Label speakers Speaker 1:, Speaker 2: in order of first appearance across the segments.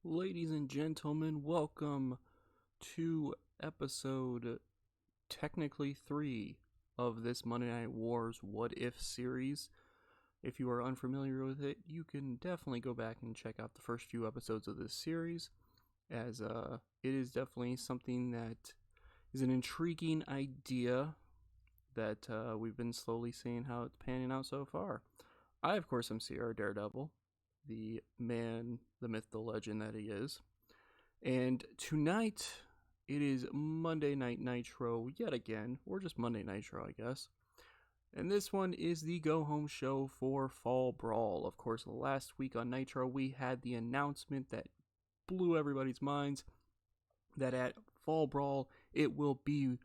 Speaker 1: Ladies and gentlemen, welcome to episode technically 3 of this Monday Night Wars What If series. If you are unfamiliar with it, you can definitely go back and check out the first few episodes of this series, as it is definitely something that is an intriguing idea that we've been slowly seeing how it's panning out so far. I, of course, am Sierra Daredevil, the man, the myth, the legend that he is. And tonight, it is Monday Night Nitro yet again, or just Monday Nitro, I guess. And this one is the go-home show for Fall Brawl. Of course, last week on Nitro, we had the announcement that blew everybody's minds that at Fall Brawl, it will be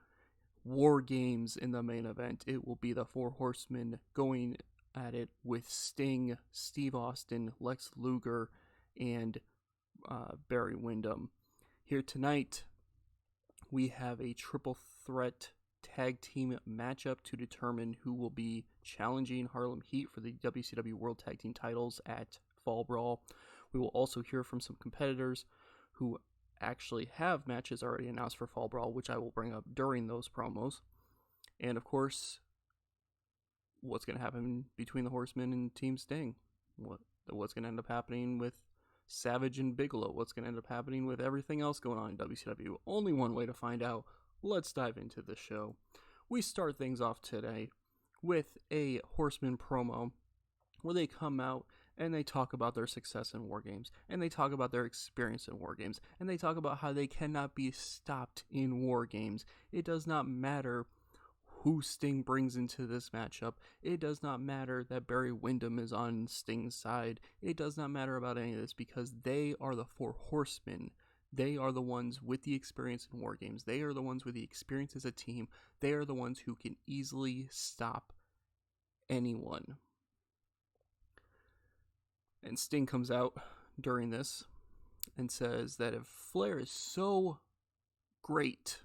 Speaker 1: War Games in the main event. It will be the Four Horsemen going at it with Sting, Steve Austin, Lex Luger, and Barry Windham. Here tonight, we have a triple threat tag team matchup to determine who will be challenging Harlem Heat for the WCW World Tag Team titles at Fall Brawl. We will also hear from some competitors who actually have matches already announced for Fall Brawl, which I will bring up during those promos. And of course, what's going to happen between the Horsemen and Team Sting? What's going to end up happening with Savage and Bigelow? What's going to end up happening with everything else going on in WCW? Only one way to find out. Let's dive into the show. We start things off today with a Horseman promo where they come out and they talk about their success in War Games, and they talk about their experience in War Games, and they talk about how they cannot be stopped in War Games. It does not matter who Sting brings into this matchup. It does not matter that Barry Windham is on Sting's side. It does not matter about any of this because they are the Four Horsemen. They are the ones with the experience in War Games. They are the ones with the experience as a team. They are the ones who can easily stop anyone. And Sting comes out during this and says that if Flair is so great,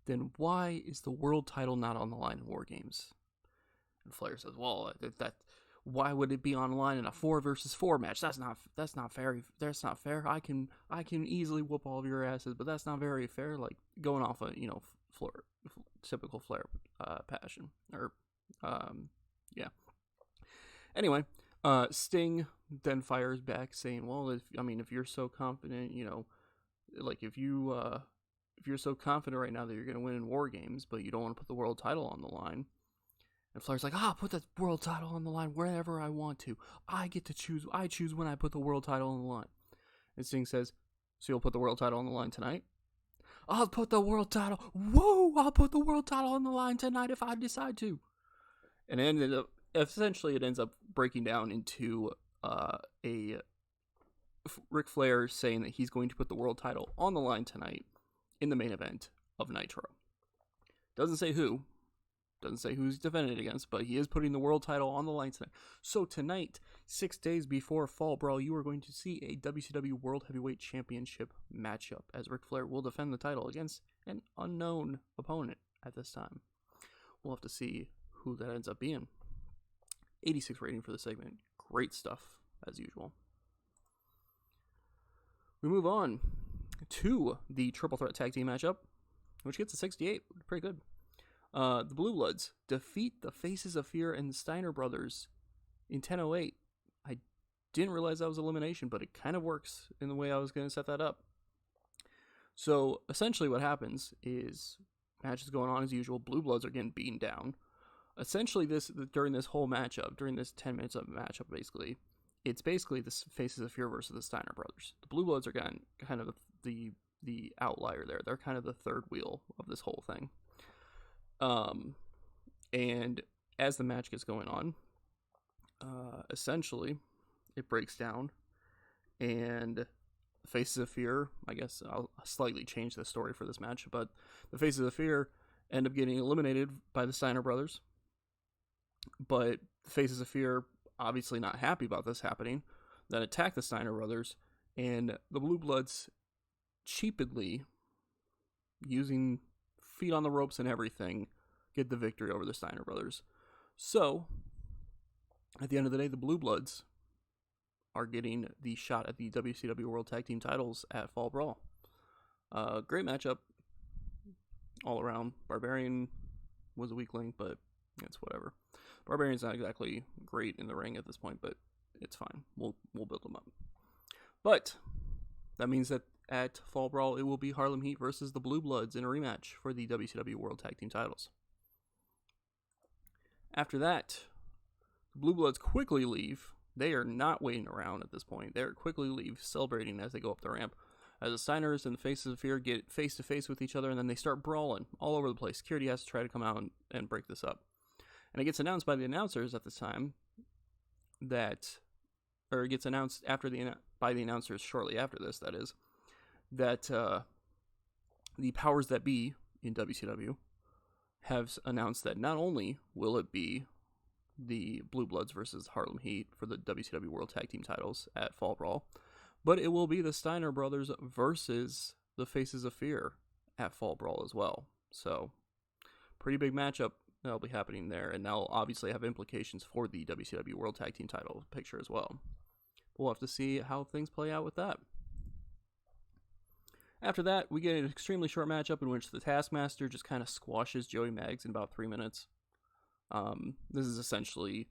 Speaker 1: then why is the world title not on the line in War Games? And Flair says, well, why would it be on the line in a 4 versus 4 match? That's not fair. That's not fair. I can easily whoop all of your asses, but that's not very fair. Like going off of typical Flair passion or yeah. Anyway, Sting then fires back saying, well, if you're so confident, if you're so confident right now that you're going to win in War Games, but you don't want to put the world title on the line. And Flair's like, put the world title on the line wherever I want to. I get to choose. I choose when I put the world title on the line. And Sting says, so you'll put the world title on the line tonight? I'll put the world title. Whoa! I'll put the world title on the line tonight if I decide to. And it ends up breaking down into a Ric Flair saying that he's going to put the world title on the line tonight in the main event of Nitro. Doesn't say who. Doesn't say who he's defending it against, but he is putting the world title on the line tonight. So tonight, 6 days before Fall Brawl, you are going to see a WCW World Heavyweight Championship matchup as Ric Flair will defend the title against an unknown opponent at this time. We'll have to see who that ends up being. 86 rating for the segment. Great stuff, as usual. We move on to the triple threat tag team matchup, which gets a 68. Pretty good. The Blue Bloods defeat the Faces of Fear and the Steiner Brothers in 10:08. I didn't realize that was elimination, but it kind of works in the way I was going to set that up. So essentially what happens is match is going on as usual. Blue Bloods are getting beaten down. Essentially during this whole matchup, during this 10 minutes of matchup, it's basically the Faces of Fear versus the Steiner Brothers. The Blue Bloods are kind of the outlier there. They're kind of the third wheel of this whole thing. And as the match gets going on, essentially it breaks down and the Faces of Fear, I guess I'll slightly change the story for this match, but the Faces of Fear end up getting eliminated by the Steiner Brothers. But the Faces of Fear, obviously not happy about this happening, then attack the Steiner Brothers, and the Blue Bloods cheaply, using feet on the ropes and everything, get the victory over the Steiner Brothers. So, at the end of the day, the Blue Bloods are getting the shot at the WCW World Tag Team titles at Fall Brawl. Great matchup all around. Barbarian was a weak link, but it's whatever. Barbarian's not exactly great in the ring at this point, but it's fine. We'll build him up. But that means that at Fall Brawl, it will be Harlem Heat versus the Blue Bloods in a rematch for the WCW World Tag Team titles. After that, the Blue Bloods quickly leave. They are not waiting around at this point. They quickly leave, celebrating as they go up the ramp. As the Steiners and the Faces of Fear get face-to-face with each other, and then they start brawling all over the place. Security has to try to come out and break this up. And it gets announced by the announcers at this time it gets announced by the announcers shortly after this, that is, that the powers that be in WCW have announced that not only will it be the Blue Bloods versus Harlem Heat for the WCW World Tag Team titles at Fall Brawl, but it will be the Steiner brothers versus the Faces of Fear at Fall Brawl as well. So, pretty big matchup that'll be happening there, and that'll obviously have implications for the WCW World Tag Team title picture as well. We'll have to see how things play out with that. After that, we get an extremely short matchup in which the Taskmaster just kind of squashes Joey Maggs in about 3 minutes. This is essentially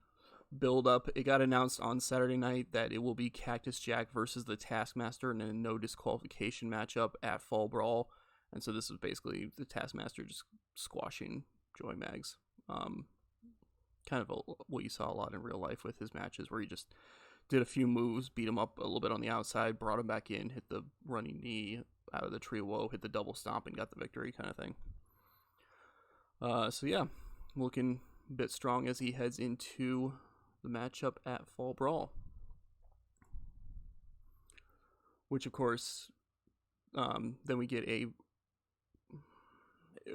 Speaker 1: build up. It got announced on Saturday night that it will be Cactus Jack versus the Taskmaster in a no disqualification matchup at Fall Brawl. And so this is basically the Taskmaster just squashing Joey Maggs. Kind of what you saw a lot in real life with his matches, where he just did a few moves, beat him up a little bit on the outside, brought him back in, hit the running knee out of the tree of woe, hit the double stomp, and got the victory kind of thing. So yeah, looking a bit strong as he heads into the matchup at Fall Brawl. Which, of course, then we get a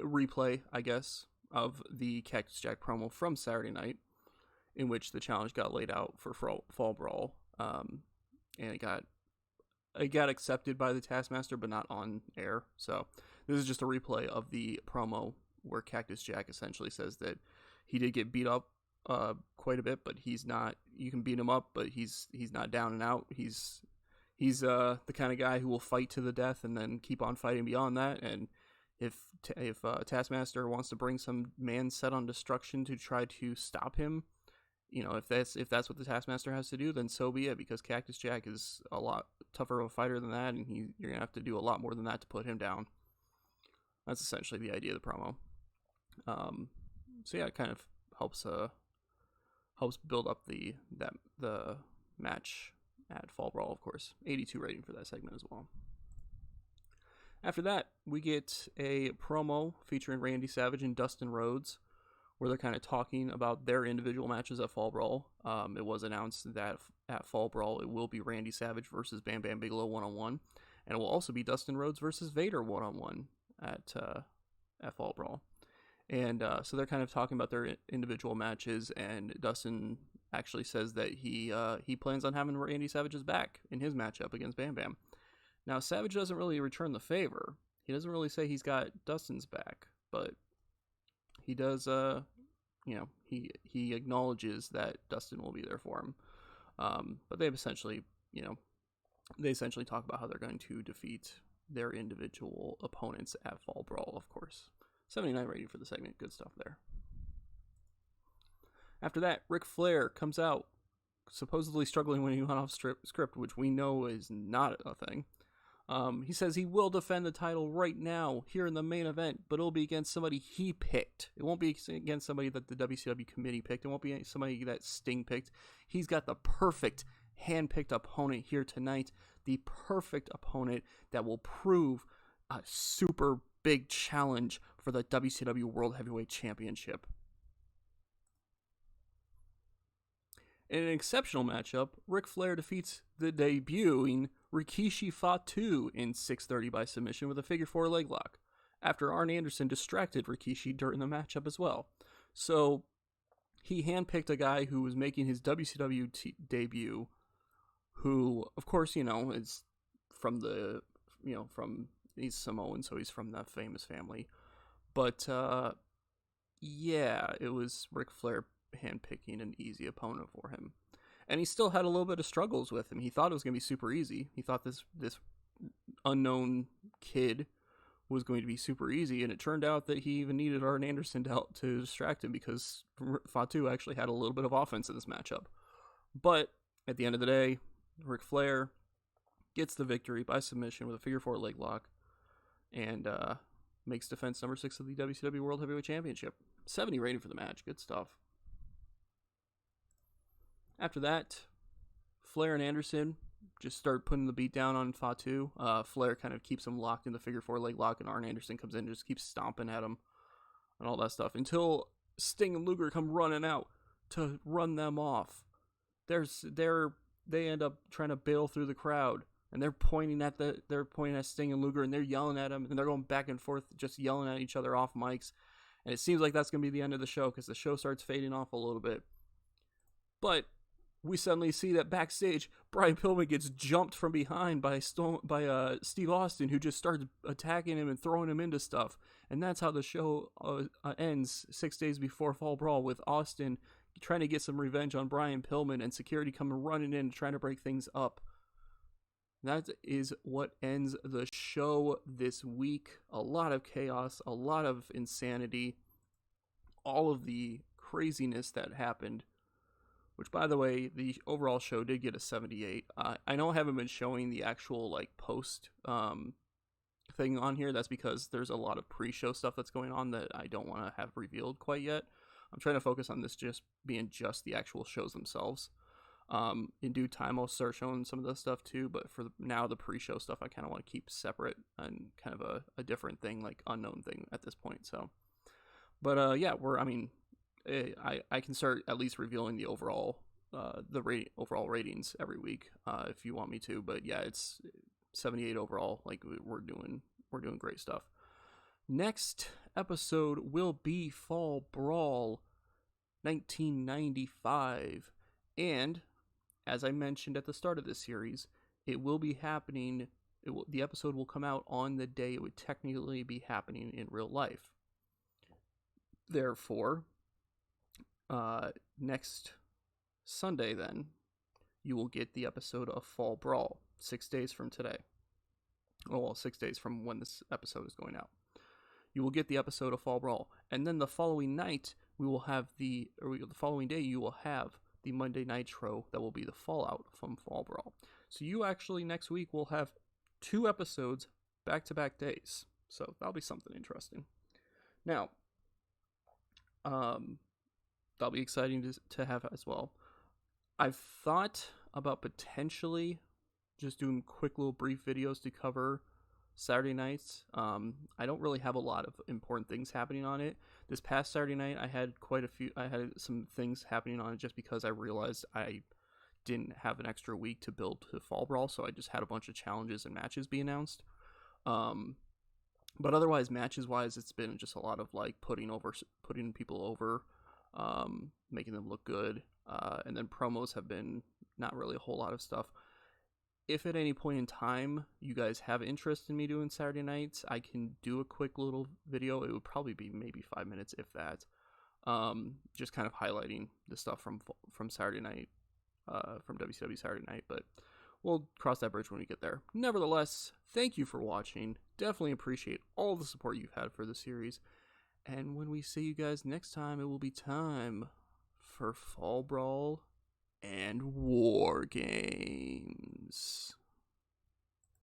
Speaker 1: replay, I guess, of the Cactus Jack promo from Saturday night, in which the challenge got laid out for Fall Brawl, and it got accepted by the Taskmaster, but not on air. So this is just a replay of the promo where Cactus Jack essentially says that he did get beat up quite a bit, but he's not. You can beat him up, but he's not down and out. He's the kind of guy who will fight to the death and then keep on fighting beyond that. And if Taskmaster wants to bring some man set on destruction to try to stop him, if that's what the Taskmaster has to do, then so be it, because Cactus Jack is a lot tougher of a fighter than that, and you're gonna have to do a lot more than that to put him down. That's essentially the idea of the promo. So yeah, it kind of helps build up the match at Fall Brawl, of course. 82 rating for that segment as well. After that, we get a promo featuring Randy Savage and Dustin Rhodes, where they're kind of talking about their individual matches at Fall Brawl. It was announced that at Fall Brawl, it will be Randy Savage versus Bam Bam Bigelow 1-on-1, and it will also be Dustin Rhodes versus Vader 1-on-1 at Fall Brawl. And so they're kind of talking about their individual matches, and Dustin actually says that he plans on having Randy Savage's back in his matchup against Bam Bam. Now, Savage doesn't really return the favor. He doesn't really say he's got Dustin's back, but he does, he acknowledges that Dustin will be there for him. But they've essentially talk about how they're going to defeat their individual opponents at Fall Brawl, of course. 79 rating for the segment. Good stuff there. After that, Ric Flair comes out, supposedly struggling when he went off script, which we know is not a thing. He says he will defend the title right now here in the main event, but it'll be against somebody he picked. It won't be against somebody that the WCW committee picked. It won't be somebody that Sting picked. He's got the perfect hand-picked opponent here tonight. The perfect opponent that will prove a super big challenge for the WCW World Heavyweight Championship. In an exceptional matchup, Ric Flair defeats the debuting Rikishi Fatu in 6:30 by submission with a figure 4 leg lock, after Arn Anderson distracted Rikishi during the matchup as well. So he handpicked a guy who was making his WCW debut, who, of course, is from he's Samoan, so he's from that famous family. But yeah, it was Ric Flair handpicking an easy opponent for him. And he still had a little bit of struggles with him. He thought it was going to be super easy. He thought this unknown kid was going to be super easy, and it turned out that he even needed Arn Anderson to distract him, because Fatu actually had a little bit of offense in this matchup. But at the end of the day, Ric Flair gets the victory by submission with a figure 4 leg lock, and makes defense number 6 of the WCW World Heavyweight Championship. 70 rating for the match. Good stuff. After that, Flair and Anderson just start putting the beat down on Fatu. Flair kind of keeps him locked in the figure 4 leg lock, and Arn Anderson comes in and just keeps stomping at him and all that stuff until Sting and Luger come running out to run them off. They end up trying to bail through the crowd, and they're pointing at Sting and Luger, and they're yelling at him, and they're going back and forth, just yelling at each other off mics. And it seems like that's going to be the end of the show, because the show starts fading off a little bit. But we suddenly see that backstage, Brian Pillman gets jumped from behind by Steve Austin, who just starts attacking him and throwing him into stuff. And that's how the show ends 6 days before Fall Brawl, with Austin trying to get some revenge on Brian Pillman and security coming running in trying to break things up. That is what ends the show this week. A lot of chaos, a lot of insanity, all of the craziness that happened. Which, by the way, the overall show did get a 78. I know I haven't been showing the actual post thing on here. That's because there's a lot of pre-show stuff that's going on that I don't want to have revealed quite yet. I'm trying to focus on this just being the actual shows themselves. In due time, I'll start showing some of this stuff too. But for now, the pre-show stuff I kind of want to keep separate and kind of a different thing, unknown thing at this point. So, but I can start at least revealing the overall overall ratings every week if you want me to. But yeah, it's 78 overall. We're doing great stuff. Next episode will be Fall Brawl 1995, and as I mentioned at the start of this series, it will be happening. The episode will come out on the day it would technically be happening in real life. Therefore, next Sunday, then, you will get the episode of Fall Brawl 6 days from today. Well, 6 days from when this episode is going out. You will get the episode of Fall Brawl, and then the following night the following day you will have the Monday Nitro that will be the fallout from Fall Brawl. So you actually next week will have 2 episodes back-to-back days. So that'll be something interesting. Now, that'll be exciting to have as well. I've thought about potentially just doing quick little brief videos to cover Saturday nights. I don't really have a lot of important things happening on it. This past Saturday night, I had some things happening on it just because I realized I didn't have an extra week to build to Fall Brawl, so I just had a bunch of challenges and matches be announced. But otherwise, matches-wise, it's been just a lot of putting people over, making them look good, and then promos have been not really a whole lot of stuff. If at any point in time you guys have interest in me doing Saturday nights, I can do a quick little video. It would probably be maybe 5 minutes, if that. Just kind of highlighting the stuff from Saturday night, from WCW Saturday Night, but we'll cross that bridge when we get there. Nevertheless, thank you for watching. Definitely appreciate all the support you've had for the series. And when we see you guys next time, it will be time for Fall Brawl and War Games.